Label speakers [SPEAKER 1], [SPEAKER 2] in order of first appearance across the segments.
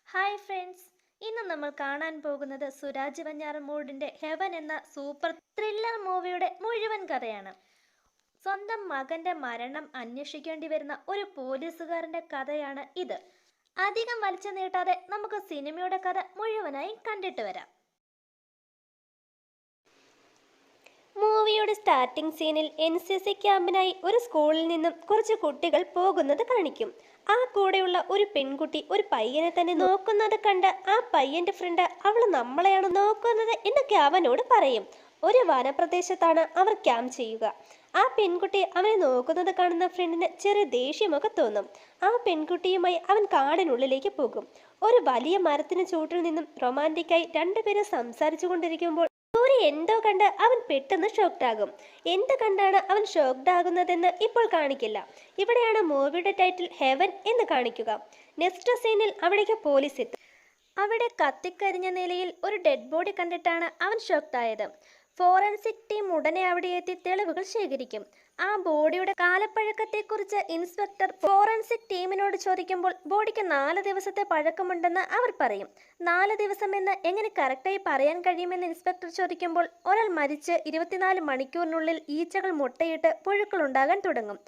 [SPEAKER 1] Hi friends, ഇന്ന് നമ്മൾ കാണാൻ പോകുന്നത് സുരാജ് വെഞ്ഞാറമൂടിൻ്റെ ഹെവൻ എന്ന സൂപ്പർ ത്രില്ലർ മൂവിയുടെ മുഴുവൻ കഥയാണ്. സ്വന്തം മകന്റെ മരണം അന്വേഷിക്കേണ്ടി വരുന്ന ഒരു പോലീസുകാരന്റെ കഥയാണ് ഇത്. അധികം വലിച്ചു നീട്ടാതെ നമുക്ക് സിനിമയുടെ കഥ മുഴുവനായി കണ്ടിട്ട് വരാം. മൂവിയുടെ സ്റ്റാർട്ടിംഗ് സീനിൽ NCC ക്യാമ്പിനായി ഒരു സ്കൂളിൽ നിന്നും കുറച്ച് കുട്ടികൾ പോകുന്നത് കാണിക്കും. ആ കൂടെയുള്ള ഒരു പെൺകുട്ടി ഒരു പയ്യനെ തന്നെ നോക്കുന്നത് കണ്ട് ആ പയ്യന്റെ ഫ്രണ്ട് അവൾ നമ്മളെയാണ് നോക്കുന്നത് എന്നൊക്കെ അവനോട് പറയും. ഒരു വനപ്രദേശത്താണ് അവർ ക്യാമ്പ് ചെയ്യുക. ആ പെൺകുട്ടി അവനെ നോക്കുന്നത് കാണുന്ന ഫ്രണ്ടിന് ചെറിയ ദേഷ്യമൊക്കെ തോന്നും. ആ പെൺകുട്ടിയുമായി അവൻ കാടിനുള്ളിലേക്ക് പോകും. ഒരു വലിയ മരത്തിന് ചുവട്ടിൽ നിന്നും റൊമാൻറ്റിക്കായി രണ്ടുപേരും സംസാരിച്ചു കൊണ്ടിരിക്കുമ്പോൾ എന്തോ കണ്ട് അവൻ പെട്ടെന്ന് ഷോക്ക്ഡ് ആകും. എന്ത് കണ്ടാണ് അവൻ ഷോക്ക്ഡ് ആകുന്നതെന്ന് ഇപ്പോൾ കാണിക്കില്ല. ഇവിടെയാണ് മൂവിയുടെ ടൈറ്റിൽ ഹെവൻ എന്ന് കാണിക്കുക. നെക്സ്റ്റ് സീനിൽ അവിടേക്ക് പോലീസ് എത്തും. അവിടെ കത്തിക്കരിഞ്ഞ നിലയിൽ ഒരു ഡെഡ് ബോഡി കണ്ടിട്ടാണ് അവൻ ഷോക്ക്ഡ് ആയത്. ഫോറൻസിക് ടീം ഉടനെ അവിടെ എത്തി തെളിവുകൾ ശേഖരിക്കും. ആ ബോഡിയുടെ കാലപ്പഴക്കത്തെക്കുറിച്ച് ഇൻസ്പെക്ടർ ഫോറൻസിക് ടീമിനോട് ചോദിക്കുമ്പോൾ ബോഡിക്ക് 4 ദിവസത്തെ പഴക്കമുണ്ടെന്ന് അവർ പറയും. 4 ദിവസം എന്ന് എങ്ങനെ കറക്റ്റായി പറയാൻ കഴിയുമെന്ന് ഇൻസ്പെക്ടർ ചോദിക്കുമ്പോൾ ഒരാൾ മരിച്ച് 24 മണിക്കൂറിനുള്ളിൽ ഈച്ചകൾ മുട്ടയിട്ട് പുഴുക്കൾ ഉണ്ടാകാൻ തുടങ്ങും.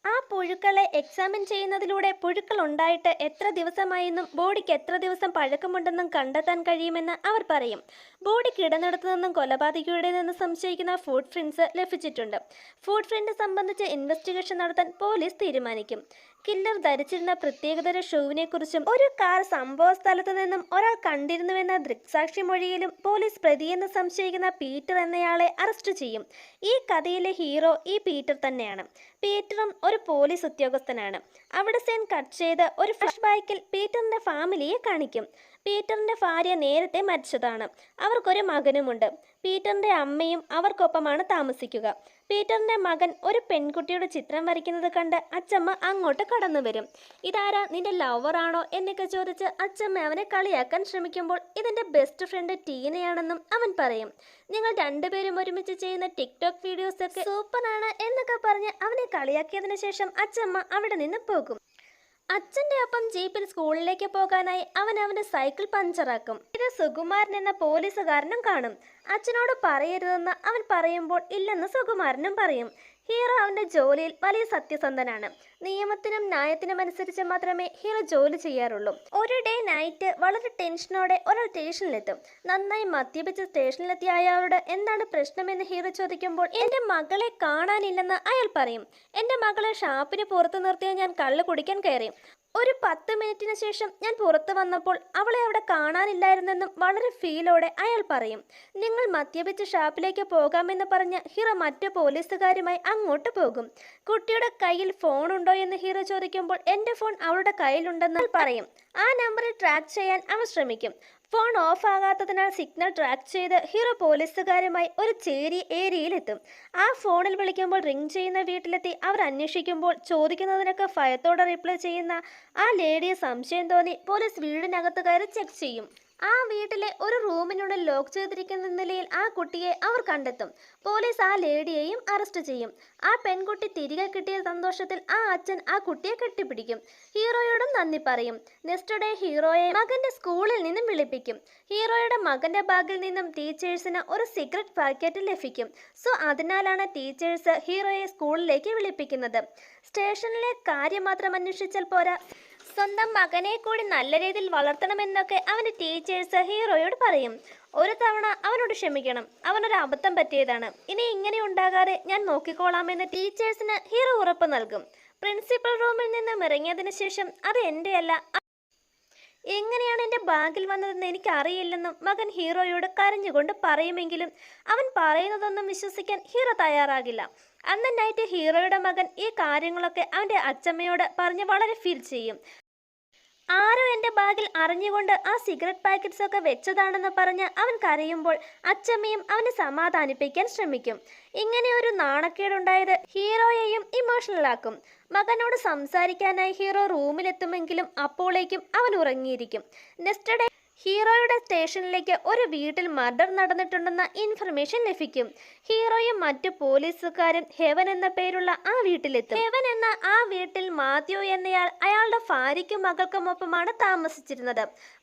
[SPEAKER 1] ആ പുഴുക്കളെ എക്സാമിൻ ചെയ്യുന്നതിലൂടെ പുഴുക്കൾ ഉണ്ടായിട്ട് എത്ര ദിവസമായെന്നും ബോഡിക്ക് എത്ര ദിവസം പഴക്കമുണ്ടെന്നും കണ്ടെത്താൻ കഴിയുമെന്ന് അവർ പറയും. ബോഡി കിടന്നിടത്തു നിന്നും കൊലപാതകിയുടെ നിന്ന് സംശയിക്കുന്ന ഫുട് പ്രിന്റ്സ് ലഭിച്ചിട്ടുണ്ട്. ഫുട് പ്രിന്റ് സംബന്ധിച്ച് ഇൻവെസ്റ്റിഗേഷൻ നടത്താൻ പോലീസ് തീരുമാനിക്കും. കില്ലർ ധരിച്ചിരുന്ന പ്രത്യേകതര ഷൂവിനെ കുറിച്ചും ഒരു കാർ സംഭവ സ്ഥലത്തു നിന്നും ഒരാൾ കണ്ടിരുന്നുവെന്ന ദൃക്സാക്ഷി മൊഴിയിലും പോലീസ് പ്രതിയെന്ന് സംശയിക്കുന്ന പീറ്റർ എന്നയാളെ അറസ്റ്റ് ചെയ്യും. ഈ കഥയിലെ ഹീറോ ഈ പീറ്റർ തന്നെയാണ്. പീറ്ററും ഒരു പോലീസ് ഉദ്യോഗസ്ഥനാണ്. അവിടെ സീൻ കട്ട് ചെയ്ത് ഒരു ഫ്ലാഷ് ബാക്കിൽ പീറ്ററിന്റെ ഫാമിലിയെ കാണിക്കും. പീറ്ററിന്റെ ഭാര്യ നേരത്തെ മരിച്ചതാണ്. അവർക്കൊരു മകനുമുണ്ട്. പീറ്ററിന്റെ അമ്മയും അവർക്കൊപ്പമാണ് താമസിക്കുക. പീറ്ററിന്റെ മകൻ ഒരു പെൺകുട്ടിയുടെ ചിത്രം വരയ്ക്കുന്നത് കണ്ട് അച്ചമ്മ അങ്ങോട്ട് കടന്നു വരും. ഇതാരാ, നിന്റെ ലവറാണോ എന്നൊക്കെ ചോദിച്ച് അച്ചമ്മ അവനെ കളിയാക്കാൻ ശ്രമിക്കുമ്പോൾ ഇതെന്റെ ബെസ്റ്റ് ഫ്രണ്ട് ടീനയാണെന്നും അവൻ പറയും. നിങ്ങൾ രണ്ടുപേരും ഒരുമിച്ച് ചെയ്യുന്ന ടിക്ടോക്ക് വീഡിയോസ് ഒക്കെ സൂപ്പറാണ് എന്നൊക്കെ പറഞ്ഞ് അവനെ കളിയാക്കിയതിനു ശേഷം അച്ചമ്മ അവിടെ നിന്ന് പോകും. അച്ഛൻ്റെ ഒപ്പം ജീപ്പിൽ സ്കൂളിലേക്ക് പോകാനായി അവൻ അവൻ്റെ സൈക്കിൾ പഞ്ചറാക്കും. ഇത് സുകുമാരൻ എന്ന പോലീസുകാരനും കാണും. അച്ഛനോട് പറയരുതെന്ന് അവൻ പറയുമ്പോൾ ഇല്ലെന്ന് സുകുമാരനും പറയും. ഹീറോ അവൻ്റെ ജോലിയിൽ വലിയ സത്യസന്ധനാണ്. നിയമത്തിനും ന്യായത്തിനും അനുസരിച്ച് മാത്രമേ ഹീറോ ജോലി ചെയ്യാറുള്ളൂ. ഒരു ഡേ നൈറ്റ് വളരെ ടെൻഷനോടെ ഒരാൾ സ്റ്റേഷനിലെത്തും. നന്നായി മദ്യപിച്ച് സ്റ്റേഷനിലെത്തിയ അയാളോട് എന്താണ് പ്രശ്നമെന്ന് ഹീറോ ചോദിക്കുമ്പോൾ എൻ്റെ മകളെ കാണാനില്ലെന്ന് അയാൾ പറയും. എൻ്റെ മകളെ ഷാപ്പിന് പുറത്തു നിർത്തിയാൽ ഞാൻ കള്ള് കുടിക്കാൻ കയറി. ഒരു 10 മിനിറ്റിന് ശേഷം ഞാൻ പുറത്തു വന്നപ്പോൾ അവളെ അവിടെ കാണാനില്ലായിരുന്നെന്നും വളരെ ഫീലോടെ അയാൾ പറയും. നിങ്ങൾ മദ്യപിച്ച് ഷാപ്പിലേക്ക് പോകാമെന്ന് പറഞ്ഞ് ഹീറോ മറ്റു പോലീസുകാരുമായി അങ്ങോട്ട് പോകും. കുട്ടിയുടെ കയ്യിൽ ഫോൺ ഉണ്ടോ എന്ന് ഹീറോ ചോദിക്കുമ്പോൾ എൻ്റെ ഫോൺ അവളുടെ കയ്യിലുണ്ടെന്ന് പറയും. ആ നമ്പറിൽ ട്രാക്ക് ചെയ്യാൻ അവൻ ശ്രമിക്കും. ഫോൺ ഓഫ് ആകാത്തതിനാൽ സിഗ്നൽ ട്രാക്ക് ചെയ്ത് ഹീറോ പോലീസുകാരുമായി ഒരു ചേരി ഏരിയയിലെത്തും. ആ ഫോണിൽ വിളിക്കുമ്പോൾ റിംഗ് ചെയ്യുന്ന വീട്ടിലെത്തി അവർ അന്വേഷിക്കുമ്പോൾ ചോദിക്കുന്നതിനൊക്കെ ഭയത്തോടെ റിപ്ലൈ ചെയ്യുന്ന ആ ലേഡിയെ സംശയം തോന്നി പോലീസ് വീടിനകത്ത് കയറി ചെക്ക് ചെയ്യും. ആ വീട്ടിലെ ഒരു റൂമിനുള്ളിൽ ലോക്ക് ചെയ്തിരിക്കുന്ന നിലയിൽ ആ കുട്ടിയെ അവർ കണ്ടെത്തും. പോലീസ് ആ ലേഡിയെയും അറസ്റ്റ് ചെയ്യും. ആ പെൺകുട്ടി തിരികെ കിട്ടിയ സന്തോഷത്തിൽ ആ അച്ഛൻ ആ കുട്ടിയെ കെട്ടിപ്പിടിക്കും. ഹീറോയോടും നന്ദി പറയും. നെക്സ്റ്റ് ഡേ ഹീറോയെ മകന്റെ സ്കൂളിൽ നിന്നും വിളിപ്പിക്കും. ഹീറോയുടെ മകന്റെ ബാഗിൽ നിന്നും ടീച്ചേഴ്സിന് ഒരു സിഗരറ്റ് പാക്കറ്റ് ലഭിക്കും. സോ അതിനാലാണ് ടീച്ചേഴ്സ് ഹീറോയെ സ്കൂളിലേക്ക് വിളിപ്പിക്കുന്നത്. സ്റ്റേഷനിലെ കാര്യം മാത്രം അന്വേഷിച്ചാൽ പോരാ, സ്വന്തം മകനെ കൂടി നല്ല രീതിയിൽ വളർത്തണമെന്നൊക്കെ അവൻ്റെ ടീച്ചേഴ്സ് ഹീറോയോട് പറയും. ഒരു തവണ അവനോട് ക്ഷമിക്കണം, അവനൊരു അബദ്ധം പറ്റിയതാണ്, ഇനി ഇങ്ങനെ ഉണ്ടാകാതെ ഞാൻ നോക്കിക്കോളാമെന്ന് ടീച്ചേഴ്സിന് ഹീറോ ഉറപ്പ് നൽകും. പ്രിൻസിപ്പൽ റൂമിൽ നിന്നും ഇറങ്ങിയതിനു ശേഷം അത് എൻ്റെയല്ല, എങ്ങനെയാണ് എൻ്റെ ബാഗിൽ വന്നതെന്ന് എനിക്കറിയില്ലെന്നും മകൻ ഹീറോയോട് കരഞ്ഞുകൊണ്ട് പറയുമെങ്കിലും അവൻ പറയുന്നതൊന്നും വിശ്വസിക്കാൻ ഹീറോ തയ്യാറാകില്ല. അന്ന് നൈറ്റ് ഹീറോയുടെ മകൻ ഈ കാര്യങ്ങളൊക്കെ അവൻ്റെ അച്ചമ്മയോട് പറഞ്ഞ് വളരെ ഫീൽ ചെയ്യും. ആരോ എൻ്റെ ബാഗിൽ അറിഞ്ഞുകൊണ്ട് ആ സിഗരറ്റ് പാക്കറ്റ്സ് ഒക്കെ വെച്ചതാണെന്ന് പറഞ്ഞ് അവൻ കരയുമ്പോൾ അച്ചമ്മയും അവനെ സമാധാനിപ്പിക്കാൻ ശ്രമിക്കും. ഇങ്ങനെ ഒരു നാണക്കേടുണ്ടായത് ഹീറോയെയും ഇമോഷണലാക്കും. മകനോട് സംസാരിക്കാനായി ഹീറോ റൂമിലെത്തുമെങ്കിലും അപ്പോഴേക്കും അവൻ ഉറങ്ങിയിരിക്കും. നെക്സ്റ്റ് ഡേ ഹീറോയുടെ സ്റ്റേഷനിലേക്ക് ഒരു വീട്ടിൽ മർഡർ നടന്നിട്ടുണ്ടെന്ന ഇൻഫർമേഷൻ ലഭിക്കും. ഹീറോയും മറ്റു പോലീസുകാരും ഹെവൻ എന്ന പേരുള്ള ആ വീട്ടിലെത്തും. ഹെവൻ എന്ന ആ വീട്ടിൽ മാത്യു എന്നയാൾ അയാളുടെ ഭാര്യയ്ക്കും മകൾക്കുമൊപ്പമാണ് താമസിച്ചിരുന്നത്.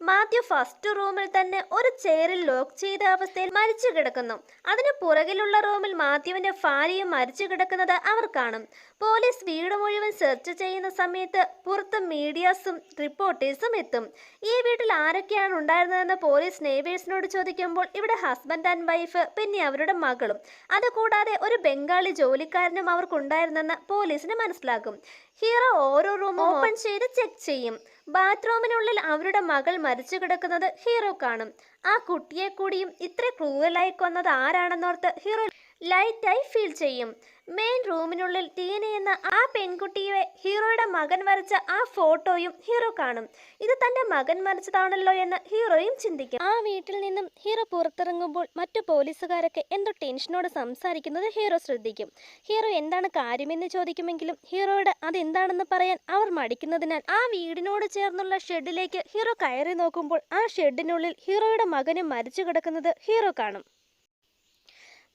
[SPEAKER 1] മാത്യു ഫസ്റ്റ് റൂമിൽ തന്നെ ഒരു ചെയറിൽ ലോക്ക് ചെയ്ത അവസ്ഥയിൽ മരിച്ചു കിടക്കുന്നു. അതിന് പുറകിലുള്ള റൂമിൽ മാത്യുവിന്റെ ഭാര്യയും മരിച്ചു കിടക്കുന്നത് അവർ കാണും. പോലീസ് വീട് മുഴുവൻ സെർച്ച് ചെയ്യുന്ന സമയത്ത് പുറത്ത് മീഡിയാസും റിപ്പോർട്ടേഴ്സും എത്തും. ഈ വീട്ടിൽ ആരൊക്കെയാണ് ഉണ്ടായിരുന്നതെന്ന് പോലീസ് നെയ്ബേഴ്സിനോട് ചോദിക്കുമ്പോൾ ഇവിടെ ഹസ്ബൻഡ് ആൻഡ് വൈഫ്, പിന്നെ അവരുടെ മകളും, അതുകൂടാതെ ഒരു ബംഗാളി ജോലിക്കാരനും അവർക്കുണ്ടായിരുന്നെന്ന് പോലീസിന് മനസ്സിലാകും. ഹീറോ ഓരോ റൂം ഓപ്പൺ ചെയ്ത് ചെക്ക് ചെയ്യും. ബാത്റൂമിനുള്ളിൽ അവരുടെ മകൾ മരിച്ചു കിടക്കുന്നത് ഹീറോ കാണും. ആ കുട്ടിയെ കൂടിയും ഇത്ര ക്രൂവലായി കൊന്നത് ആരാണെന്നോർത്ത് ഹീറോ ലൈറ്റായി ഫീൽ ചെയ്യും. മെയിൻ റൂമിനുള്ളിൽ ടീന എന്ന ആ പെൺകുട്ടിയെ ഹീറോയുടെ മകൻ വരച്ച ആ ഫോട്ടോയും ഹീറോ കാണും. ഇത് തന്റെ മകൻ വരച്ചതാണല്ലോ എന്ന് ഹീറോയും ചിന്തിക്കും. ആ വീട്ടിൽ നിന്നും ഹീറോ പുറത്തിറങ്ങുമ്പോൾ മറ്റു പോലീസുകാരൊക്കെ എന്തോ ടെൻഷനോട് സംസാരിക്കുന്നത് ഹീറോ ശ്രദ്ധിക്കും. ഹീറോ എന്താണ് കാര്യമെന്ന് ചോദിക്കുമെങ്കിലും ഹീറോയോട് അതെന്താണെന്ന് പറയാൻ അവർ മടിക്കുന്നതിനാൽ ആ വീടിനോട് ചേർന്നുള്ള ഷെഡിലേക്ക് ഹീറോ കയറി നോക്കുമ്പോൾ ആ ഷെഡിനുള്ളിൽ ഹീറോയുടെ മകനും മരിച്ചു കിടക്കുന്നത് ഹീറോ കാണും.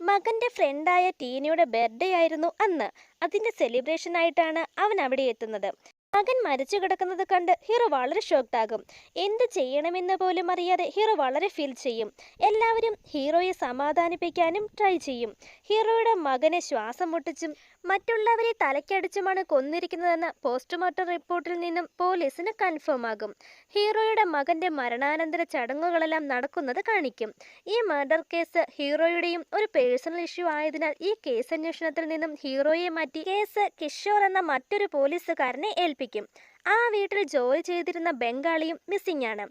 [SPEAKER 1] മകന്റെ ഫ്രണ്ടായ ടീനയുടെ ബർത്ത്ഡേ ആയിരുന്നു അന്ന്. അതിന്റെ സെലിബ്രേഷൻ ആയിട്ടാണ് അവൻ അവിടെ എത്തുന്നത്. മകൻ മരിച്ചു കിടക്കുന്നത് കണ്ട് ഹീറോ വളരെ ഷോക്ക്ഡ് ആകും. എന്ത് ചെയ്യണമെന്ന് പോലും അറിയാതെ ഹീറോ വളരെ ഫീൽ ചെയ്യും. എല്ലാവരും ഹീറോയെ സമാധാനിപ്പിക്കാനും ട്രൈ ചെയ്യും. ഹീറോയുടെ മകനെ ശ്വാസം മുട്ടിച്ചും മറ്റുള്ളവരെ തലക്കടിച്ചുമാണ് കൊന്നിരിക്കുന്നതെന്ന പോസ്റ്റ്മോർട്ടം റിപ്പോർട്ടിൽ നിന്നും പോലീസിന് കൺഫേം ആകും. ഹീറോയുടെ മകന്റെ മരണാനന്തര ചടങ്ങുകളെല്ലാം നടക്കുന്നത് കാണിക്കും. ഈ മർഡർ കേസ് ഹീറോയുടെയും ഒരു പേഴ്സണൽ ഇഷ്യൂ ആയതിനാൽ ഈ കേസ് അന്വേഷണത്തിൽ നിന്നും ഹീറോയെ മാറ്റി കേസ് കിഷോർ എന്ന മറ്റൊരു പോലീസുകാരനെ ഏൽപ്പിക്കും. ആ വീട്ടിൽ ജോലി ചെയ്തിരുന്ന ബംഗാളിയും മിസ്സിംഗ് ആണ്.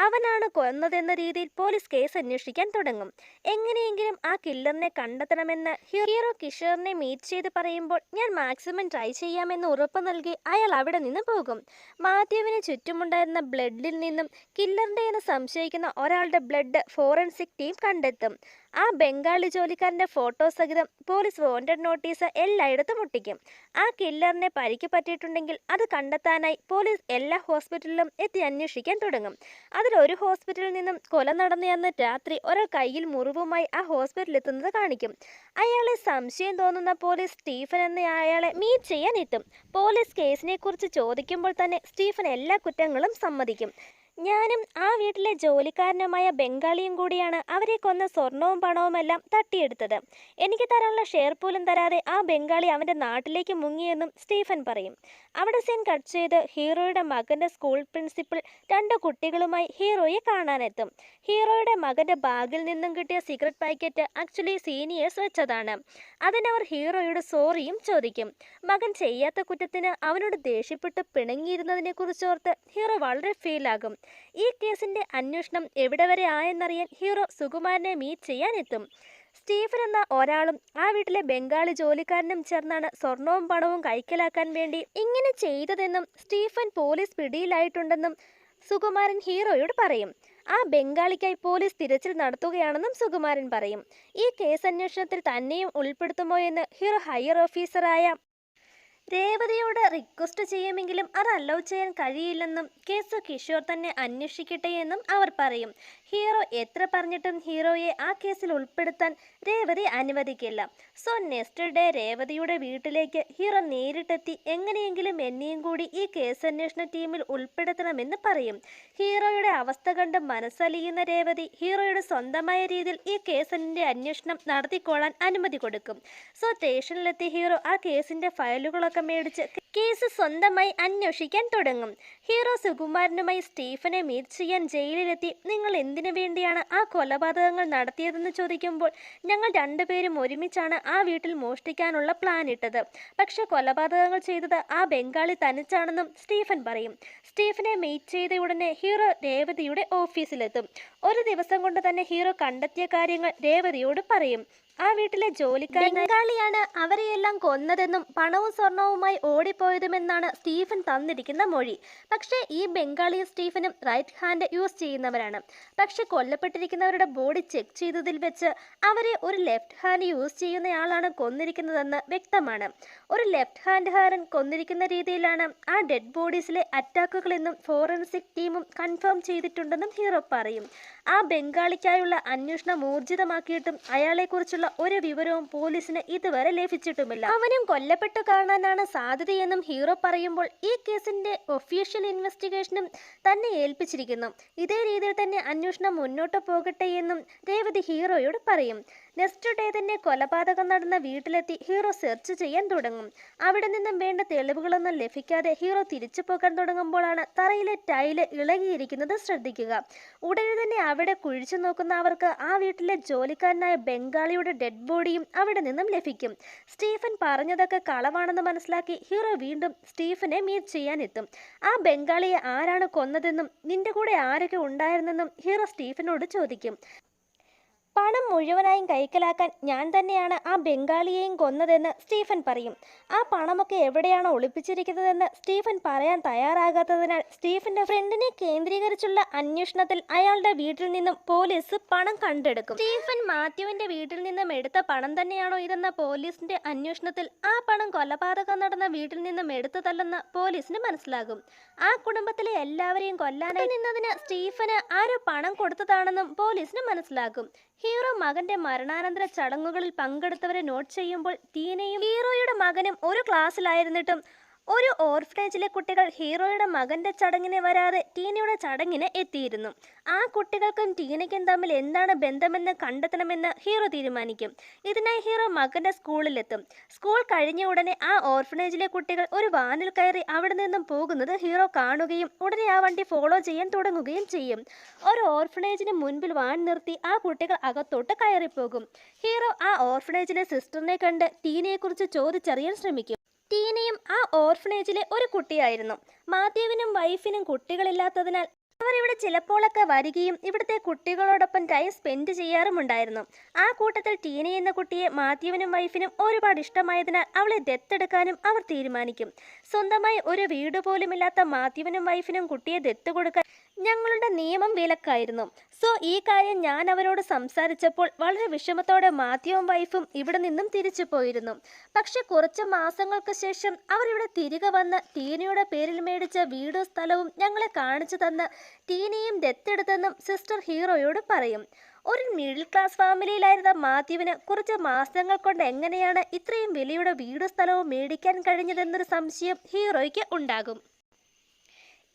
[SPEAKER 1] അവനാണ് കൊന്നതെന്ന രീതിയിൽ പോലീസ് കേസ് അന്വേഷിക്കാൻ തുടങ്ങും. എങ്ങനെയെങ്കിലും ആ കില്ലറിനെ കണ്ടെത്തണമെന്ന് ഹീറോ കിഷോറിനെ മീറ്റ് ചെയ്ത് പറയുമ്പോൾ ഞാൻ മാക്സിമം ട്രൈ ചെയ്യാമെന്ന് ഉറപ്പ് നൽകി അയാൾ അവിടെ നിന്ന് പോകും. മാത്യുവിന് ചുറ്റുമുണ്ടായിരുന്ന ബ്ലഡിൽ നിന്നും കില്ലറിന്റെ എന്ന് സംശയിക്കുന്ന ഒരാളുടെ ബ്ലഡ് ഫോറൻസിക് ടീം കണ്ടെത്തും. ആ ബംഗാളി ജോലിക്കാരന്റെ ഫോട്ടോ സഹിതം പോലീസ് വാണ്ടഡ് നോട്ടീസ് എല്ലായിടത്തും ഒട്ടിക്കും. ആ കില്ലറിനെ പരിക്ക് പറ്റിയിട്ടുണ്ടെങ്കിൽ അത് കണ്ടെത്താനായി പോലീസ് എല്ലാ ഹോസ്പിറ്റലിലും എത്തി അന്വേഷിക്കാൻ തുടങ്ങും. അതിലൊരു ഹോസ്പിറ്റലിൽ നിന്നും കൊല നടന്നയന്ന് രാത്രി ഒരാൾ കയ്യിൽ മുറിവുമായി ആ ഹോസ്പിറ്റലിൽ എത്തുന്നത് കാണിക്കും. അയാളെ സംശയം തോന്നുന്ന പോലീസ് സ്റ്റീഫൻ എന്ന അയാളെ മീറ്റ് ചെയ്യാൻ എത്തും. പോലീസ് കേസിനെ കുറിച്ച് ചോദിക്കുമ്പോൾ തന്നെ സ്റ്റീഫൻ എല്ലാ കുറ്റങ്ങളും സമ്മതിക്കും. ഞാനും ആ വീട്ടിലെ ജോലിക്കാരനുമായ ബംഗാളിയും കൂടിയാണ് അവരെ കൊന്ന സ്വർണവും പണവുമെല്ലാം തട്ടിയെടുത്തത്. എനിക്ക് തരാനുള്ള ഷെയർ പോലും തരാതെ ആ ബംഗാളി അവൻ്റെ നാട്ടിലേക്ക് മുങ്ങിയെന്നും സ്റ്റീഫൻ പറയും. അവിടെ സീൻ കട്ട് ചെയ്ത് ഹീറോയുടെ മകൻ്റെ സ്കൂൾ പ്രിൻസിപ്പൽ 2 കുട്ടികളുമായി ഹീറോയെ കാണാനെത്തും. ഹീറോയുടെ മകൻ്റെ ബാഗിൽ നിന്നും കിട്ടിയ സിഗരറ്റ് പാക്കറ്റ് ആക്ച്വലി സീനിയേഴ്സ് വെച്ചതാണ്. അതിനവർ ഹീറോയോട് സോറിയും ചോദിക്കും. മകൻ ചെയ്യാത്ത കുറ്റത്തിന് അവനോട് ദേഷ്യപ്പെട്ട് പിണങ്ങിയിരുന്നതിനെ കുറിച്ചോർത്ത് ഹീറോ വളരെ ഫീലാകും. ഈ കേസിന്റെ അന്വേഷണം എവിടെ വരെ ആയെന്നറിയാൻ ഹീറോ സുകുമാരനെ മീറ്റ് ചെയ്യാൻ എത്തും. സ്റ്റീഫൻ എന്ന ഒരാളും ആ വീട്ടിലെ ബംഗാളി ജോലിക്കാരനും ചേർന്നാണ് സ്വർണവും പണവും കൈക്കലാക്കാൻ വേണ്ടി ഇങ്ങനെ ചെയ്തതെന്നും സ്റ്റീഫൻ പോലീസ് പിടിയിലായിട്ടുണ്ടെന്നും സുകുമാരൻ ഹീറോയോട് പറയും. ആ ബംഗാളിക്കായി പോലീസ് തിരച്ചിൽ നടത്തുകയാണെന്നും സുകുമാരൻ പറയും. ഈ കേസ് അന്വേഷണത്തിൽ തന്നെയും ഉൾപ്പെടുത്തുമോ എന്ന് ഹീറോ ഹയർ ഓഫീസറായ രേവതിയോട് റിക്വസ്റ്റ് ചെയ്യുമെങ്കിലും അത് അലൗ ചെയ്യാൻ കഴിയില്ലെന്നും കേസ് കിഷോർ തന്നെ അന്വേഷിക്കട്ടെ എന്നും അവർ പറയും. ഹീറോ എത്ര പറഞ്ഞിട്ടും ഹീറോയെ ആ കേസിൽ ഉൾപ്പെടുത്താൻ രേവതി അനുവദിക്കില്ല. സോ നെക്സ്റ്റ് ഡേ രേവതിയുടെ വീട്ടിലേക്ക് ഹീറോ നേരിട്ടെത്തി എങ്ങനെയെങ്കിലും എന്നെയും കൂടി ഈ കേസ് അന്വേഷണ ടീമിൽ ഉൾപ്പെടുത്തണമെന്ന് പറയും. ഹീറോയുടെ അവസ്ഥ കണ്ട് മനസ്സലിയുന്ന രേവതി ഹീറോയുടെ സ്വന്തമായ രീതിയിൽ ഈ കേസിന്റെ അന്വേഷണം നടത്തിക്കൊള്ളാൻ അനുമതി കൊടുക്കും. സോ സ്റ്റേഷനിലെത്തി ഹീറോ ആ കേസിന്റെ ഫയലുകളൊക്കെ മേടിച്ച് കേസ് സ്വന്തമായി അന്വേഷിക്കാൻ തുടങ്ങും. ഹീറോ സുകുമാരനുമായി സ്റ്റീഫനെ മീറ്റ് ചെയ്യാൻ ജയിലിലെത്തി നിങ്ങൾ എന്തിനു വേണ്ടിയാണ് ആ കൊലപാതകങ്ങൾ നടത്തിയതെന്ന് ചോദിക്കുമ്പോൾ ഞങ്ങൾ 2 പേരും ഒരുമിച്ചാണ് ആ വീട്ടിൽ മോഷ്ടിക്കാനുള്ള പ്ലാൻ ഇട്ടത്. പക്ഷെ കൊലപാതകങ്ങൾ ചെയ്തത് ആ ബംഗാളി തനിച്ചാണെന്നും സ്റ്റീഫൻ പറയും. സ്റ്റീഫനെ മീറ്റ് ചെയ്ത ഉടനെ ഹീറോ രേവതിയുടെ ഓഫീസിലെത്തും. ഒരു ദിവസം കൊണ്ട് തന്നെ ഹീറോ കണ്ടെത്തിയ കാര്യങ്ങൾ രേവതിയോട് പറയും. ആ വീട്ടിലെ ജോലിക്കാരൻ ബംഗാളിയാണ് അവരെയെല്ലാം കൊന്നതെന്നും പണവും സ്വർണവുമായി ഓടിപ്പോയതുമെന്നാണ് സ്റ്റീഫൻ തന്നിരിക്കുന്ന മൊഴി. പക്ഷേ ഈ ബംഗാളിയും സ്റ്റീഫനും റൈറ്റ് ഹാൻഡ് യൂസ് ചെയ്യുന്നവരാണ്. പക്ഷെ കൊല്ലപ്പെട്ടിരിക്കുന്നവരുടെ ബോഡി ചെക്ക് ചെയ്തതിൽ വെച്ച് അവരെ ഒരു ലെഫ്റ്റ് ഹാൻഡ് യൂസ് ചെയ്യുന്നയാളാണ് കൊന്നിരിക്കുന്നതെന്ന് വ്യക്തമാണ്. ഒരു ലെഫ്റ്റ് ഹാൻഡുകാരൻ കൊന്നിരിക്കുന്ന രീതിയിലാണ് ആ ഡെഡ് ബോഡീസിലെ അറ്റാക്കുകളെന്നും ഫോറൻസിക് ടീമും കൺഫേം ചെയ്തിട്ടുണ്ടെന്നും ഹീറോ പറയും. ആ ബംഗാളിക്കായുള്ള അന്വേഷണം ഊർജിതമാക്കിയിട്ടും അയാളെക്കുറിച്ചുള്ള ഒരു വിവരവും പോലീസിന് ഇതുവരെ ലഭിച്ചിട്ടുമില്ല. അവനും കൊല്ലപ്പെട്ടു കാണാനാണ് സാധ്യതയെന്നും ഹീറോ പറയുമ്പോൾ ഈ കേസിന്റെ ഒഫീഷ്യൽ ഇൻവെസ്റ്റിഗേഷനും തന്നെ ഏൽപ്പിച്ചിരിക്കുന്നു. ഇതേ രീതിയിൽ തന്നെ അന്വേഷണം മുന്നോട്ട് പോകട്ടെ എന്നും രേവതി ഹീറോയോട് പറയും. നെക്സ്റ്റ് ഡേ തന്നെ കൊലപാതകം നടന്ന വീട്ടിലെത്തി ഹീറോ സെർച്ച് ചെയ്യാൻ തുടങ്ങും. അവിടെ നിന്നും വേണ്ട തെളിവുകളൊന്നും ലഭിക്കാതെ ഹീറോ തിരിച്ചു പോകാൻ തുടങ്ങുമ്പോഴാണ് തറയിലെ ടൈല് ഇളകിയിരിക്കുന്നത് ശ്രദ്ധിക്കുക. ഉടനെ തന്നെ അവിടെ കുഴിച്ചു നോക്കുന്ന അവർക്ക് ആ വീട്ടിലെ ജോലിക്കാരനായ ബംഗാളിയുടെ ഡെഡ് ബോഡിയും അവിടെ നിന്നും ലഭിക്കും. സ്റ്റീഫൻ പറഞ്ഞതൊക്കെ കളവാണെന്ന് മനസ്സിലാക്കി ഹീറോ വീണ്ടും സ്റ്റീഫനെ മീറ്റ് ചെയ്യാൻ എത്തും. ആ ബംഗാളിയെ ആരാണ് കൊന്നതെന്നും നിന്റെ കൂടെ ആരൊക്കെ ഉണ്ടായിരുന്നെന്നും ഹീറോ സ്റ്റീഫനോട് ചോദിക്കും. പണം മുഴുവനായും കൈക്കലാക്കാൻ ഞാൻ തന്നെയാണ് ആ ബംഗാളിയെയും കൊന്നതെന്ന് സ്റ്റീഫൻ പറയും. ആ പണമൊക്കെ എവിടെയാണോ ഒളിപ്പിച്ചിരിക്കുന്നതെന്ന് സ്റ്റീഫൻ പറയാൻ തയ്യാറാകാത്തതിനാൽ സ്റ്റീഫന്റെ ഫ്രണ്ടിനെ കേന്ദ്രീകരിച്ചുള്ള അന്വേഷണത്തിൽ അയാളുടെ വീട്ടിൽ നിന്നും പോലീസ് പണം കണ്ടെടുക്കും. സ്റ്റീഫൻ മാത്യുവിന്റെ വീട്ടിൽ നിന്നും എടുത്ത പണം തന്നെയാണോ ഇതെന്ന പോലീസിന്റെ അന്വേഷണത്തിൽ ആ പണം കൊലപാതകം നടന്ന വീട്ടിൽ നിന്നും എടുത്തതല്ലെന്ന് പോലീസിന് മനസ്സിലാകും. ആ കുടുംബത്തിലെ എല്ലാവരെയും കൊല്ലാനായി നിന്നതിന് സ്റ്റീഫന് ആരോ പണം കൊടുത്തതാണെന്നും പോലീസിന് മനസ്സിലാകും. ഹീറോ മകന്റെ മരണാനന്തര ചടങ്ങുകളിൽ പങ്കെടുത്തവരെ നോട്ട് ചെയ്യുമ്പോൾ ടീനയും ഹീറോയുടെ മകനും ഒരു ക്ലാസ്സിലായിരുന്നിട്ടും ഒരു ഓർഫനേജിലെ കുട്ടികൾ ഹീറോയുടെ മകന്റെ ചടങ്ങിന് വരാതെ ടീനയുടെ ചടങ്ങിന് എത്തിയിരുന്നു. ആ കുട്ടികൾക്കും ടീനയ്ക്കും തമ്മിൽ എന്താണ് ബന്ധമെന്ന് കണ്ടെത്തണമെന്ന് ഹീറോ തീരുമാനിക്കും. ഇതിനായി ഹീറോ മകന്റെ സ്കൂളിലെത്തും. സ്കൂൾ കഴിഞ്ഞ ഉടനെ ആ ഓർഫനേജിലെ കുട്ടികൾ ഒരു വാനിൽ കയറി അവിടെ നിന്നും പോകുന്നത് ഹീറോ കാണുകയും ഉടനെ ആ വണ്ടി ഫോളോ ചെയ്യാൻ തുടങ്ങുകയും ചെയ്യും. ഒരു ഓർഫനേജിന് മുൻപിൽ വാൻ നിർത്തി ആ കുട്ടികൾ അകത്തോട്ട് കയറിപ്പോകും. ഹീറോ ആ ഓർഫനേജിലെ സിസ്റ്ററിനെ കണ്ട് ടീനയെക്കുറിച്ച് ചോദിച്ചറിയാൻ ശ്രമിക്കും. ടീനയും ആ ഓർഫനേജിലെ ഒരു കുട്ടിയായിരുന്നു. മാത്യുവിനും വൈഫിനും കുട്ടികളില്ലാത്തതിനാൽ അവർ ഇവിടെ ചിലപ്പോഴൊക്കെ വരികയും ഇവിടുത്തെ കുട്ടികളോടൊപ്പം ടൈം സ്പെൻഡ് ചെയ്യാറുമുണ്ടായിരുന്നു. ആ കൂട്ടത്തിൽ ടീന എന്ന കുട്ടിയെ മാത്യുവിനും വൈഫിനും ഒരുപാട് ഇഷ്ടമായതിനാൽ അവളെ ദത്തെടുക്കാനും അവർ തീരുമാനിക്കും. സ്വന്തമായി ഒരു വീട് പോലുമില്ലാത്ത മാത്യുവിനും വൈഫിനും കുട്ടിയെ ദത്ത് കൊടുക്കാൻ ഞങ്ങളുടെ നിയമം വിലക്കായിരുന്നു. സോ ഈ കാര്യം ഞാൻ അവരോട് സംസാരിച്ചപ്പോൾ വളരെ വിഷമത്തോടെ മാത്യുവും വൈഫും ഇവിടെ നിന്നും തിരിച്ചു പോയിരുന്നു. പക്ഷെ കുറച്ച് മാസങ്ങൾക്ക് ശേഷം അവർ ഇവിടെ തിരികെ വന്ന് ടീനയുടെ പേരിൽ മേടിച്ച വീടും സ്ഥലവും ഞങ്ങളെ കാണിച്ചു തന്ന് ടീനയും ദത്തെടുത്തെന്നും സിസ്റ്റർ ഹീറോയോട് പറയും. ഒരു മിഡിൽ ക്ലാസ് ഫാമിലിയിലായിരുന്ന മാത്യുവിന് കുറച്ച് മാസങ്ങൾ കൊണ്ട് എങ്ങനെയാണ് ഇത്രയും വിലയുടെ വീടും സ്ഥലവും മേടിക്കാൻ കഴിഞ്ഞതെന്നൊരു സംശയം ഹീറോയ്ക്ക് ഉണ്ടാകും.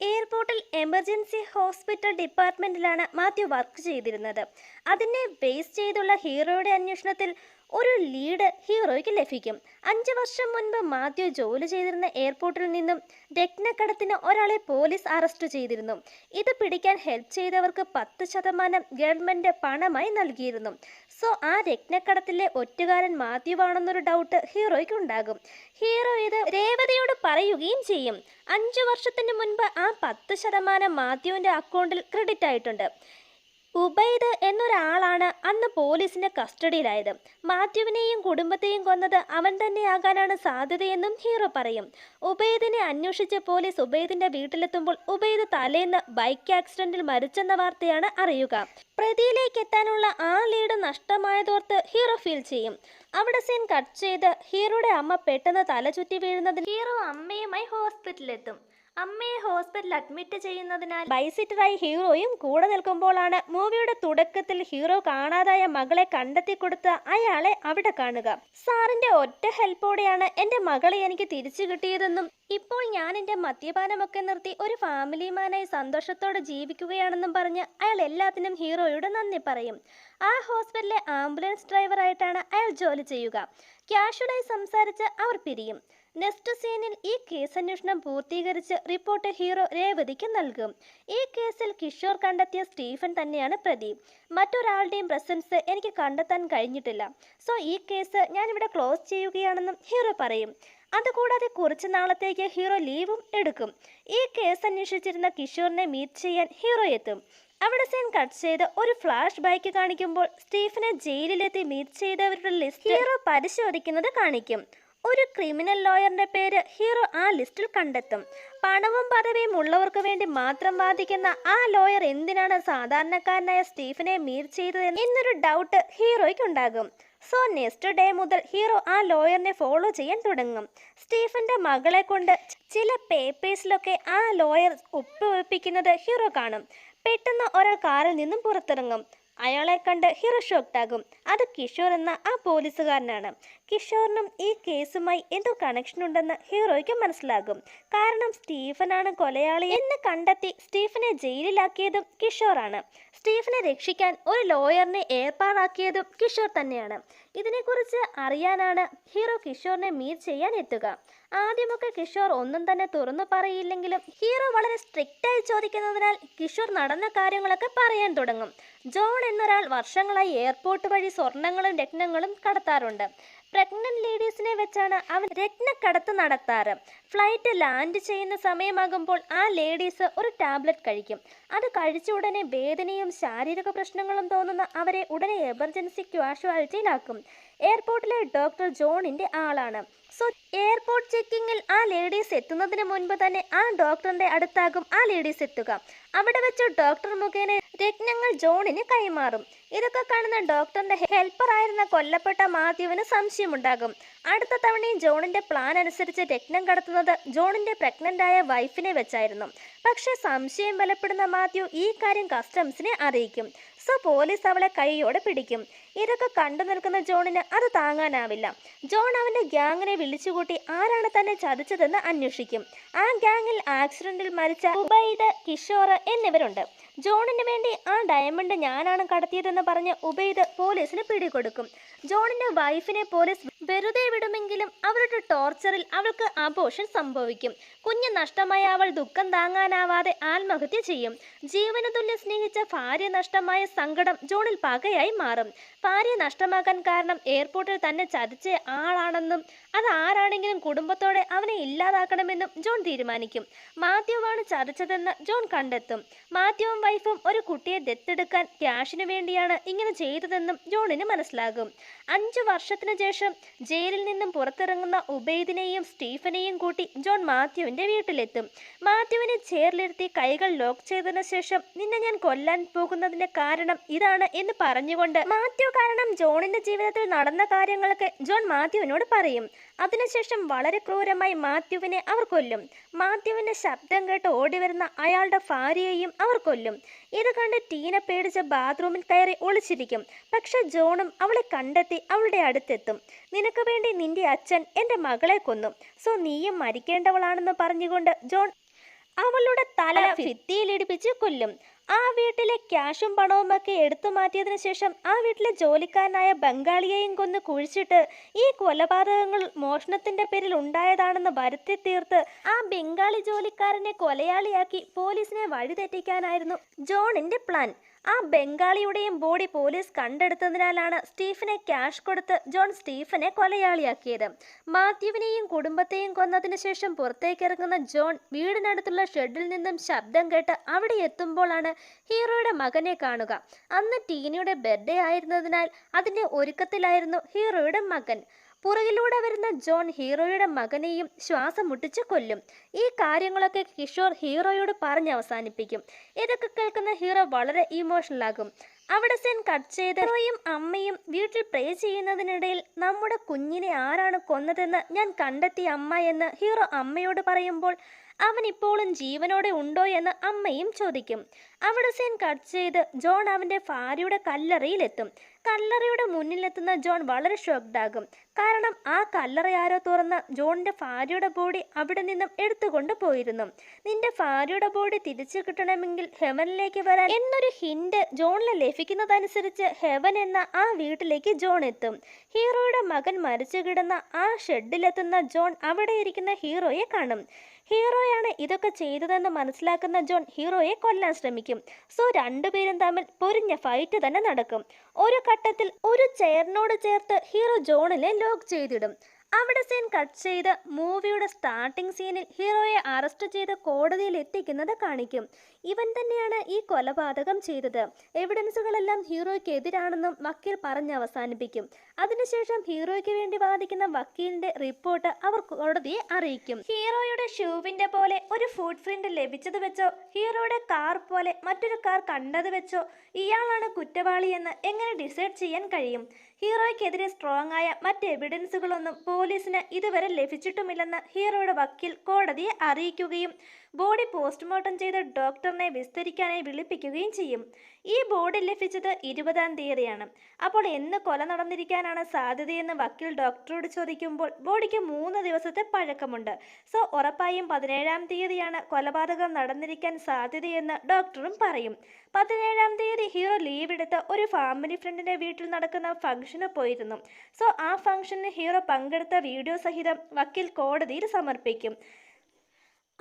[SPEAKER 1] എയർപോർട്ടിൽ എമർജൻസി ഹോസ്പിറ്റൽ ഡിപ്പാർട്ട്മെന്റിലാണ് മാത്യു വർക്ക് ചെയ്തിരുന്നത്. അതിനെ ബേസ് ചെയ്തുള്ള ഹീറോയുടെ അന്വേഷണത്തിൽ ഒരു ലീഡ് ഹീറോയ്ക്ക് ലഭിക്കും. 5 വർഷം മുൻപ് മാത്യു ജോലി ചെയ്തിരുന്ന എയർപോർട്ടിൽ നിന്നും രത്നക്കടത്തിന് ഒരാളെ പോലീസ് അറസ്റ്റ് ചെയ്തിരുന്നു. ഇത് പിടിക്കാൻ ഹെൽപ്പ് ചെയ്തവർക്ക് 10% ഗവൺമെന്റ് പണമായി നൽകിയിരുന്നു. സോ ആ രത്നക്കടത്തിലെ ഒറ്റുകാരൻ മാത്യുവാണെന്നൊരു ഡൗട്ട് ഹീറോയ്ക്ക് ഉണ്ടാകും. ഹീറോ ഇത് രേവതിയോട് പറയുകയും ചെയ്യും. 5 വർഷത്തിന് മുൻപ് ആ 10% മാത്യുവിന്റെ അക്കൗണ്ടിൽ ക്രെഡിറ്റ് ആയിട്ടുണ്ട്. ഉബൈദ് എന്നൊരാളാണ് അന്ന് പോലീസിന്റെ കസ്റ്റഡിയിലായത്. മാത്യുവിനെയും കുടുംബത്തെയും കൊന്നത് അവൻ തന്നെയാകാനാണ് സാധ്യതയെന്നും ഹീറോ പറയും. ഉബൈദിനെ അന്വേഷിച്ച് പോലീസ് ഉബൈദിന്റെ വീട്ടിലെത്തുമ്പോൾ ഉബൈദ് തലേന്ന് ബൈക്ക് ആക്സിഡന്റിൽ മരിച്ചെന്ന വാർത്തയാണ് അറിയുക. പ്രതിയിലേക്ക് എത്താനുള്ള ആ ലീഡ് നഷ്ടമായതോർത്ത് ഹീറോ ഫീൽ ചെയ്യും. അവിടെ സീൻ കട്ട് ചെയ്ത് ഹീറോയുടെ അമ്മ പെട്ടെന്ന് തല ചുറ്റി വീഴുന്നതിന് ഹീറോ അമ്മയുമായി ഹോസ്പിറ്റലിലെത്തും. അമ്മയെ ഹോസ്പിറ്റലിൽ അഡ്മിറ്റ് ചെയ്യുന്നതിനാൽ ബൈസിറ്ററായി ഹീറോയും കൂടെ നിൽക്കുമ്പോഴാണ് മൂവിയുടെ തുടക്കത്തിൽ ഹീറോ കാണാതായ മകളെ കണ്ടെത്തി കൊടുത്ത അയാളെ അവിടെ കാണുക. സാറിന്റെ ഒറ്റ ഹെൽപ്പോടെയാണ് എൻ്റെ മകളെ എനിക്ക് തിരിച്ചു കിട്ടിയതെന്നും ഇപ്പോൾ ഞാൻ എൻ്റെ മദ്യപാനമൊക്കെ നിർത്തി ഒരു ഫാമിലിമാനായി സന്തോഷത്തോടെ ജീവിക്കുകയാണെന്നും പറഞ്ഞ് അയാൾ എല്ലാത്തിനും ഹീറോയോട് നന്ദി പറയും. ആ ഹോസ്പിറ്റലിലെ ആംബുലൻസ് ഡ്രൈവറായിട്ടാണ് അയാൾ ജോലി ചെയ്യുക. ക്യാഷ്വലായി സംസാരിച്ച് അവർ പിരിയും. നെക്സ്റ്റ് സീനിൽ ഈ കേസ് അന്വേഷണം പൂർത്തീകരിച്ച് റിപ്പോർട്ട് ഹീറോ രേവതിക്ക് നൽകും. ഈ കേസിൽ കിഷോർ കണ്ടെത്തിയ സ്റ്റീഫൻ തന്നെയാണ് പ്രതി. മറ്റൊരാളുടെയും പ്രസൻസ് എനിക്ക് കണ്ടെത്താൻ കഴിഞ്ഞിട്ടില്ല. സോ ഈ കേസ് ഞാനിവിടെ ക്ലോസ് ചെയ്യുകയാണെന്നും ഹീറോ പറയും. അതുകൂടാതെ കുറച്ച് നാളത്തേക്ക് ഹീറോ ലീവും എടുക്കും. ഈ കേസ് അന്വേഷിച്ചിരുന്ന കിഷോറിനെ മീറ്റ് ചെയ്യാൻ ഹീറോ എത്തും. അവിടെ സീൻ കട്ട് ചെയ്ത് ഒരു ഫ്ലാഷ് ബാക്ക് കാണിക്കുമ്പോൾ സ്റ്റീഫനെ ജയിലിലെത്തി മീറ്റ് ചെയ്തവരുടെ ലിസ്റ്റ് ഹീറോ പരിശോധിക്കുന്നത് കാണിക്കും. ഒരു ക്രിമിനൽ ലോയറിന്റെ പേര് ഹീറോ ആ ലിസ്റ്റിൽ കണ്ടെത്തും. പണവും പദവിയും ഉള്ളവർക്ക് വേണ്ടി മാത്രം വാദിക്കുന്ന ആ ലോയർ എന്തിനാണ് സാധാരണക്കാരനായ സ്റ്റീഫനെ മീറ്റ് ചെയ്തത് എന്നൊരു ഡൗട്ട് ഹീറോയ്ക്ക് ഉണ്ടാകും. സോ നെക്സ്റ്റ് ഡേ മുതൽ ഹീറോ ആ ലോയറിനെ ഫോളോ ചെയ്യാൻ തുടങ്ങും. സ്റ്റീഫന്റെ മകളെ കൊണ്ട് ചില പേപ്പേഴ്സിലൊക്കെ ആ ലോയർ ഒപ്പുവെപ്പിക്കുന്നത് ഹീറോ കാണും. പെട്ടെന്ന് ഒരാൾ കാറിൽ നിന്നും പുറത്തിറങ്ങും. അയാളെ കണ്ട് ഹീറോ ഷോക്ക്ഡാകും. അത് കിഷോർ എന്ന ആ പോലീസുകാരനാണ്. കിഷോറിനും ഈ കേസുമായി എന്തോ കണക്ഷൻ ഉണ്ടെന്ന് ഹീറോയ്ക്ക് മനസ്സിലാകും. കാരണം സ്റ്റീഫനാണ് കൊലയാളി എന്ന് കണ്ടെത്തി സ്റ്റീഫനെ ജയിലിലാക്കിയതും കിഷോറാണ്. സ്റ്റീഫനെ രക്ഷിക്കാൻ ഒരു ലോയറിനെ ഏർപ്പാടാക്കിയതും കിഷോർ തന്നെയാണ്. ഇതിനെക്കുറിച്ച് അറിയാനാണ് ഹീറോ കിഷോറിനെ മീറ്റ് ചെയ്യാൻ എത്തുക. ആദ്യമൊക്കെ കിഷോർ ഒന്നും തന്നെ തുറന്നു പറയില്ലെങ്കിലും ഹീറോ വളരെ സ്ട്രിക്റ്റായി ചോദിക്കുന്നതിനാൽ കിഷോർ നടന്ന കാര്യങ്ങളൊക്കെ പറയാൻ തുടങ്ങും. ജോൺ എന്നൊരാൾ വർഷങ്ങളായി എയർപോർട്ട് വഴി സ്വർണങ്ങളും രത്നങ്ങളും കടത്താറുണ്ട്. പ്രഗ്നന്റ് ലേഡീസിനെ വെച്ചാണ് അവൻ രത്നക്കടത്ത് നടത്താറ്. ഫ്ലൈറ്റ് ലാൻഡ് ചെയ്യുന്ന സമയമാകുമ്പോൾ ആ ലേഡീസ് ഒരു ടാബ്ലറ്റ് കഴിക്കും. അത് കഴിച്ച ഉടനെ വേദനയും ശാരീരിക പ്രശ്നങ്ങളും തോന്നുന്ന അവരെ ഉടനെ എമർജൻസി ക്യാഷ്വാലിറ്റിയിലാക്കും. എയർപോർട്ടിലെ ഡോക്ടർ ജോണിന്റെ ആളാണ്. സോ എയർപോർട്ട് ചെക്കിങ്ങിൽ ആ ലേഡീസ് എത്തുന്നതിന് മുൻപ് തന്നെ ആ ഡോക്ടറിന്റെ അടുത്താകും ആ ലേഡീസ് എത്തുക. അവിടെ വെച്ച് ഡോക്ടർ മുഖേന രത്നങ്ങൾ ജോണിന് കൈമാറും. ഇതൊക്കെ കാണുന്ന ഡോക്ടറിന്റെ ഹെൽപ്പറായിരുന്ന കൊല്ലപ്പെട്ട മാത്യുവിന് സംശയമുണ്ടാകും. അടുത്ത തവണയും ജോണിന്റെ പ്ലാൻ അനുസരിച്ച് രത്നം കടത്തുന്നത് ജോണിന്റെ പ്രഗ്നന്റ് ആയ വൈഫിനെ വെച്ചായിരുന്നു. പക്ഷെ സംശയം ബലപ്പെടുന്ന മാത്യു ഈ കാര്യം കസ്റ്റംസിനെ അറിയിക്കും. സോ പോലീസ് അവളെ കൈയോടെ പിടിക്കും. ഇതൊക്കെ കണ്ടു നിൽക്കുന്ന ജോണിന് അത് താങ്ങാനാവില്ല. ജോൺ അവന്റെ ഗ്യാങ്ങിനെ വിളിച്ചുകൂട്ടി ആരാണ് തന്നെ ചതിച്ചതെന്ന് അന്വേഷിക്കും. ആ ഗ്യാങ്ങിൽ ആക്സിഡന്റിൽ മരിച്ച ഉബൈദ്, കിഷോർ എന്നിവരുണ്ട്. ജോണിന് വേണ്ടി ആ ഡയമണ്ട് ഞാനാണ് കടത്തിയതെന്ന് പറഞ്ഞ് ഉബൈദ് പോലീസിന് പിടികൊടുക്കും. ജോണിന്റെ വൈഫിനെ പോലീസ് വെറുതെ വിടുമെങ്കിലും അവരുടെ ടോർച്ചറിൽ അവൾക്ക് അബോർഷൻ സംഭവിക്കും. കുഞ്ഞ് നഷ്ടമായ അവൾ ദുഃഖം താങ്ങാനാവാതെ ആത്മഹത്യ ചെയ്യും. ജീവന തുല്യം സ്നേഹിച്ച ഭാര്യ നഷ്ടമായ സങ്കടം ജോണിൽ പകയായി മാറും. ഭാര്യ നഷ്ടമാക്കാൻ കാരണം എയർപോർട്ടിൽ തന്നെ ചതിച്ച ആളാണെന്നും അത് ആരാണെങ്കിലും കുടുംബത്തോടെ അവനെ ഇല്ലാതാക്കണമെന്നും ജോൺ തീരുമാനിക്കും. മാത്യുവാണ് ചതിച്ചതെന്ന് ജോൺ കണ്ടെത്തും. മാത്യുവും വൈഫും ഒരു കുട്ടിയെ ദത്തെടുക്കാൻ ക്യാഷിന് വേണ്ടിയാണ് ഇങ്ങനെ ചെയ്തതെന്നും ജോണിന് മനസ്സിലാകും. 5 വർഷത്തിനു ശേഷം ജയിലിൽ നിന്നും പുറത്തിറങ്ങുന്ന ഉബൈദിനെയും സ്റ്റീഫനെയും കൂട്ടി ജോൺ മാത്യുവിന്റെ വീട്ടിലെത്തും. മാത്യുവിനെ ചെയറിലിരുത്തി കൈകൾ ലോക്ക് ചെയ്തതിനു ശേഷം നിന്നെ ഞാൻ കൊല്ലാൻ പോകുന്നതിന്റെ കാരണം ഇതാണ് എന്ന് പറഞ്ഞുകൊണ്ട് മാത്യു കാരണം ജോണിന്റെ ജീവിതത്തിൽ നടന്ന കാര്യങ്ങളൊക്കെ ജോൺ മാത്യുവിനോട് പറയും. അതിനുശേഷം വളരെ ക്രൂരമായി മാത്യുവിനെ അവർ കൊല്ലും. മാത്യുവിന്റെ ശബ്ദം കേട്ട് ഓടിവരുന്ന അയാളുടെ ഭാര്യയെയും അവർ കൊല്ലും. ഇത് കണ്ട് ടീന പേടിച്ച് ബാത്റൂമിൽ കയറി ഒളിച്ചിരിക്കും. പക്ഷെ ജോണും അവളെ കണ്ടെത്തി അവളുടെ അടുത്തെത്തും. നിനക്ക് വേണ്ടി നിന്റെ അച്ഛൻ എൻ്റെ മകളെ കൊന്നു, സോ നീയും മരിക്കേണ്ടവളാണെന്ന് പറഞ്ഞുകൊണ്ട് ജോൺ അവളുടെ തല ഭിത്തിയിലിടിപ്പിച്ച് കൊല്ലും. ആ വീട്ടിലെ ക്യാഷും പണവും ഒക്കെ എടുത്തു മാറ്റിയതിനു ശേഷം ആ വീട്ടിലെ ജോലിക്കാരനായ ബംഗാളിയെയും കൊന്ന് കുഴിച്ചിട്ട് ഈ കൊലപാതകങ്ങൾ മോഷണത്തിന്റെ പേരിൽ ഉണ്ടായതാണെന്ന് വരുത്തി തീർത്ത് ആ ബംഗാളി ജോലിക്കാരനെ കൊലയാളിയാക്കി പോലീസിനെ വഴിതെറ്റിക്കാനായിരുന്നു ജോണിന്റെ പ്ലാൻ. ആ ബംഗാളിയുടെയും ബോഡി പോലീസ് കണ്ടെടുത്തതിനാലാണ് സ്റ്റീഫനെ ക്യാഷ് കൊടുത്ത് ജോൺ സ്റ്റീഫനെ കൊലയാളിയാക്കിയത്. മാത്യുവിനെയും കുടുംബത്തെയും കൊന്നതിനു ശേഷം പുറത്തേക്കിറങ്ങുന്ന ജോൺ വീടിനടുത്തുള്ള ഷെഡിൽ നിന്നും ശബ്ദം കേട്ട് അവിടെ എത്തുമ്പോഴാണ് ഹീറോയുടെ മകനെ കാണുക. അന്ന് ടീനയുടെ ബർത്ത്ഡേ ആയിരുന്നതിനാൽ അതിന്റെ ഒരുക്കത്തിലായിരുന്നു ഹീറോയുടെ മകൻ. പുറകിലൂടെ വരുന്ന ജോൺ ഹീറോയുടെ മകനെയും ശ്വാസം മുട്ടിച്ച് കൊല്ലും. ഈ കാര്യങ്ങളൊക്കെ കിഷോർ ഹീറോയോട് പറഞ്ഞ് അവസാനിപ്പിക്കും. ഇതൊക്കെ കേൾക്കുന്ന ഹീറോ വളരെ ഇമോഷണലാകും. അവിടെ സീൻ കട്ട് ചെയ്ത് ഹീറോയും അമ്മയും വീട്ടിൽ പ്രേ ചെയ്യുന്നതിനിടയിൽ നമ്മുടെ കുഞ്ഞിനെ ആരാണ് കൊന്നതെന്ന് ഞാൻ കണ്ടെത്തി അമ്മ എന്ന് ഹീറോ അമ്മയോട് പറയുമ്പോൾ അവൻ ഇപ്പോഴും ജീവനോടെ ഉണ്ടോ എന്ന് അമ്മയും ചോദിക്കും. അവിടെ സീൻ കട്ട് ചെയ്ത് ജോൺ അവൻ്റെ ഭാര്യയുടെ കല്ലറയിലെത്തും. കല്ലറയുടെ മുന്നിലെത്തുന്ന ജോൺ വളരെ ഷോക്ക്ഡാകും. കാരണം ആ കല്ലറ ആരോ തുറന്ന് ജോണിന്റെ ഭാര്യയുടെ ബോഡി അവിടെ നിന്നും എടുത്തുകൊണ്ട് പോയിരുന്നു. നിന്റെ ഭാര്യയുടെ ബോഡി തിരിച്ചു കിട്ടണമെങ്കിൽ ഹെവനിലേക്ക് വരാൻ എന്നൊരു ഹിന്റ് ജോണിന് ലഭിക്കുന്നതനുസരിച്ച് ഹെവൻ എന്ന ആ വീട്ടിലേക്ക് ജോൺ എത്തും. ഹീറോയുടെ മകൻ മരിച്ചു കിടന്ന ആ ഷെഡിലെത്തുന്ന ജോൺ അവിടെ ഇരിക്കുന്ന ഹീറോയെ കാണും. ഹീറോയാണ് ഇതൊക്കെ ചെയ്തതെന്ന് മനസ്സിലാക്കുന്ന ജോൺ ഹീറോയെ കൊല്ലാൻ ശ്രമിക്കും. സോ രണ്ടുപേരും തമ്മിൽ പൊരിഞ്ഞ ഫൈറ്റ് തന്നെ നടക്കും. ഒരു ഘട്ടത്തിൽ ഒരു ചെയറിനോട് ചേർത്ത് ഹീറോ ജോണിനെ ലോക്ക് ചെയ്തിടും. അവിടെ സീൻ കട്ട് ചെയ്ത് മൂവിയുടെ സ്റ്റാർട്ടിംഗ് സീനിൽ ഹീറോയെ അറസ്റ്റ് ചെയ്ത് കോടതിയിൽ എത്തിക്കുന്നത് കാണിക്കും. ഇവൻ തന്നെയാണ് ഈ കൊലപാതകം ചെയ്തത്. എവിഡൻസുകളെല്ലാം ഹീറോയ്ക്ക് എതിരാണെന്നും വക്കീൽ പറഞ്ഞ് അവസാനിപ്പിക്കും. അതിനുശേഷം ഹീറോയ്ക്ക് വേണ്ടി വാദിക്കുന്ന വക്കീലിന്റെ റിപ്പോർട്ട് അവർ കോടതിയെ അറിയിക്കും. ഹീറോയുടെ ഷൂവിന്റെ പോലെ ഒരു ഫുട് പ്രിന്റ് ലഭിച്ചത് വെച്ചോ ഹീറോയുടെ കാർ പോലെ മറ്റൊരു കാർ കണ്ടത് വെച്ചോ ഇയാളാണ് കുറ്റവാളിയെന്ന് എങ്ങനെ ഡിസൈഡ് ചെയ്യാൻ കഴിയും? ഹീറോയ്ക്കെതിരെ സ്ട്രോങ് ആയ മറ്റ് എവിഡൻസുകളൊന്നും പോലീസിന് ഇതുവരെ ലഭിച്ചിട്ടുമില്ലെന്ന് ഹീറോയുടെ വക്കീൽ കോടതിയെ അറിയിക്കുകയും ബോഡി പോസ്റ്റ്മോർട്ടം ചെയ്ത ഡോക്ടറിനെ വിസ്തരിക്കാനായി വിളിപ്പിക്കുകയും ചെയ്യും. ഈ ബോഡി ലഭിച്ചത് 20-ാം തീയതിയാണ്. അപ്പോൾ എന്ന് കൊല നടന്നിരിക്കാനാണ് സാധ്യതയെന്ന് വക്കീൽ ഡോക്ടറോട് ചോദിക്കുമ്പോൾ ബോഡിക്ക് 3 ദിവസത്തെ പഴക്കമുണ്ട്. സോ ഉറപ്പായും 17-ാം തീയതിയാണ് കൊലപാതകം നടന്നിരിക്കാൻ സാധ്യതയെന്ന് ഡോക്ടറും പറയും. 17-ാം തീയതി ഹീറോ ലീവ് എടുത്ത് ഒരു ഫാമിലി ഫ്രണ്ടിന്റെ വീട്ടിൽ നടക്കുന്ന ഫംഗ്ഷന് പോയിരുന്നു. സോ ആ ഫംഗ്ഷന് ഹീറോ പങ്കെടുത്ത വീഡിയോ സഹിതം വക്കീൽ കോടതിയിൽ സമർപ്പിക്കും.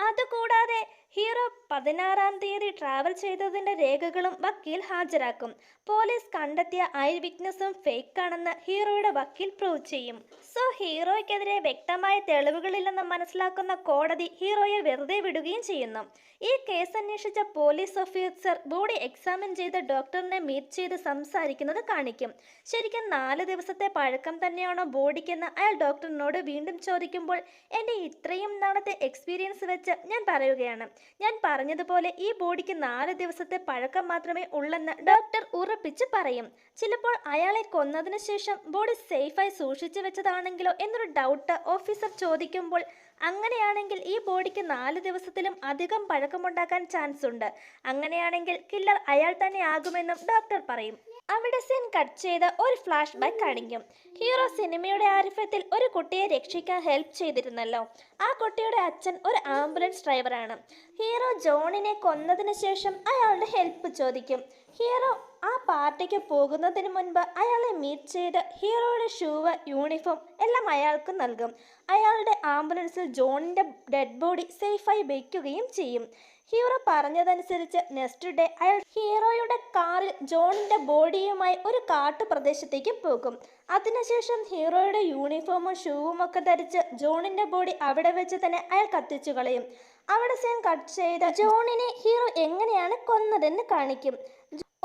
[SPEAKER 1] അതുകൂടാതെ ഹീറോ 16-ാം തീയതി ട്രാവൽ ചെയ്തതിന്റെ രേഖകളും വക്കീൽ ഹാജരാക്കും. പോലീസ് കണ്ടെത്തിയ ഐ വിറ്റ്നസും ഫേക്കാണെന്ന് ഹീറോയുടെ വക്കീൽ പ്രൂവ് ചെയ്യും. സോ ഹീറോയ്ക്കെതിരെ വ്യക്തമായ തെളിവുകളില്ലെന്ന് മനസ്സിലാക്കുന്ന കോടതി ഹീറോയെ വെറുതെ വിടുകയും ചെയ്യുന്നു. ഈ കേസ് അന്വേഷിച്ച പോലീസ് ഓഫീസർ ബോഡി എക്സാമിൻ ചെയ്ത് ഡോക്ടറിനെ മീറ്റ് ചെയ്ത് സംസാരിക്കുന്നത് കാണിക്കും. ശരിക്കും 4 ദിവസത്തെ പഴക്കം തന്നെയാണോ ബോഡിക്കെന്ന് അയാൾ ഡോക്ടറിനോട് വീണ്ടും ചോദിക്കുമ്പോൾ എൻ്റെ ഇത്രയും നാളത്തെ എക്സ്പീരിയൻസ് വെച്ച് ഞാൻ പറയുകയാണ്, ഞാൻ പറഞ്ഞതുപോലെ ഈ ബോഡിക്ക് 4 ദിവസത്തെ പഴക്കം മാത്രമേ ഉള്ളെന്ന് ഡോക്ടർ ഉറപ്പിച്ച് പറയും. ചിലപ്പോൾ അയാളെ കൊന്നതിന് ശേഷം ബോഡി സേഫായി സൂക്ഷിച്ചു വെച്ചതാണെങ്കിലോ എന്നൊരു ഡൗട്ട് ഓഫീസർ ചോദിക്കുമ്പോൾ അങ്ങനെയാണെങ്കിൽ ഈ ബോഡിക്ക് 4 ദിവസത്തിലും അധികം പഴക്കമുണ്ടാക്കാൻ ചാൻസ് ഉണ്ട്. അങ്ങനെയാണെങ്കിൽ കില്ലർ അയാൾ തന്നെ ആകുമെന്നും ഡോക്ടർ പറയും. അവിടെ സീൻ കട്ട് ചെയ്ത് ഒരു ഫ്ലാഷ് ബാക്ക് കാണിക്കും. ഹീറോ സിനിമയുടെ ആരംഭത്തിൽ ഒരു കുട്ടിയെ രക്ഷിക്കാൻ ഹെൽപ്പ് ചെയ്തിരുന്നല്ലോ. ആ കുട്ടിയുടെ അച്ഛൻ ഒരു ആംബുലൻസ് ഡ്രൈവറാണ്. ഹീറോ ജോണിനെ കൊന്നതിന് ശേഷം അയാളുടെ ഹെൽപ്പ് ചോദിക്കും. ഹീറോ ആ പാർട്ടിക്ക് പോകുന്നതിന് മുൻപ് അയാളെ മീറ്റ് ചെയ്ത് ഹീറോയുടെ ഷൂവ്, യൂണിഫോം എല്ലാം അയാൾക്ക് നൽകും. അയാളുടെ ആംബുലൻസിൽ ജോണിന്റെ ഡെഡ് ബോഡി സേഫായി വയ്ക്കുകയും ചെയ്യും. ഹീറോ പറഞ്ഞതനുസരിച്ച് നെക്സ്റ്റ് ഡേ അയാൾ ഹീറോയുടെ കാറിൽ ജോണിന്റെ ബോഡിയുമായി ഒരു കാട്ടുപ്രദേശത്തേക്ക് പോകും. അതിനുശേഷം ഹീറോയുടെ യൂണിഫോമും ഷൂവും ഒക്കെ ധരിച്ച് ജോണിന്റെ ബോഡി അവിടെ വെച്ച് തന്നെ അയാൾ കത്തിച്ചു കളയും. അവിടെ സീൻ കട്ട് ചെയ്ത് ജോണിനെ ഹീറോ എങ്ങനെയാണ് കൊന്നതെന്ന് കാണിക്കും.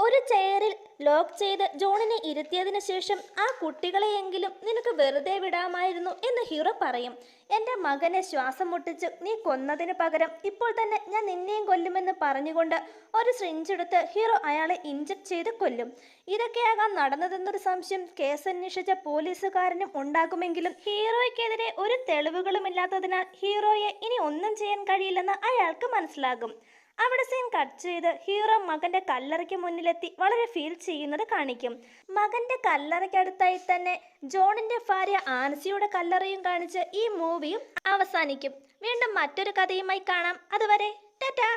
[SPEAKER 1] ഒരു ചെയറിൽ ലോക്ക് ചെയ്ത് ജോണിനെ ഇരുത്തിയതിനു ശേഷം ആ കുട്ടികളെയെങ്കിലും നിനക്ക് വെറുതെ വിടാമായിരുന്നു എന്ന് ഹീറോ പറയും. എൻ്റെ മകനെ ശ്വാസം മുട്ടിച്ച് നീ കൊന്നതിന് പകരം ഇപ്പോൾ തന്നെ ഞാൻ നിന്നെയും കൊല്ലുമെന്ന് പറഞ്ഞുകൊണ്ട് ഒരു സിറിഞ്ചെടുത്ത് ഹീറോ അയാളെ ഇഞ്ചക്ട് ചെയ്ത് കൊല്ലും. ഇതൊക്കെയാകാൻ നടന്നതെന്നൊരു സംശയം കേസ് അന്വേഷിച്ച പോലീസുകാരനും ഉണ്ടാകുമെങ്കിലും ഹീറോയ്ക്കെതിരെ ഒരു തെളിവുകളുമില്ലാത്തതിനാൽ ഹീറോയെ ഇനി ഒന്നും ചെയ്യാൻ കഴിയില്ലെന്ന് അയാൾക്ക് മനസ്സിലാകും. അവിടെ സീൻ കട്ട് ചെയ്ത് ഹീറോ മകന്റെ കല്ലറയ്ക്ക് മുന്നിലെത്തി വളരെ ഫീൽ ചെയ്യുന്നത് കാണിക്കും. മകന്റെ കല്ലറയ്ക്കടുത്തായി തന്നെ ജോണിന്റെ ഭാര്യ ആൻസിയുടെ കല്ലറയും കാണിച്ച് ഈ മൂവിയും അവസാനിക്കും. വീണ്ടും മറ്റൊരു കഥയുമായി കാണാം. അതുവരെ ടാറ്റാ.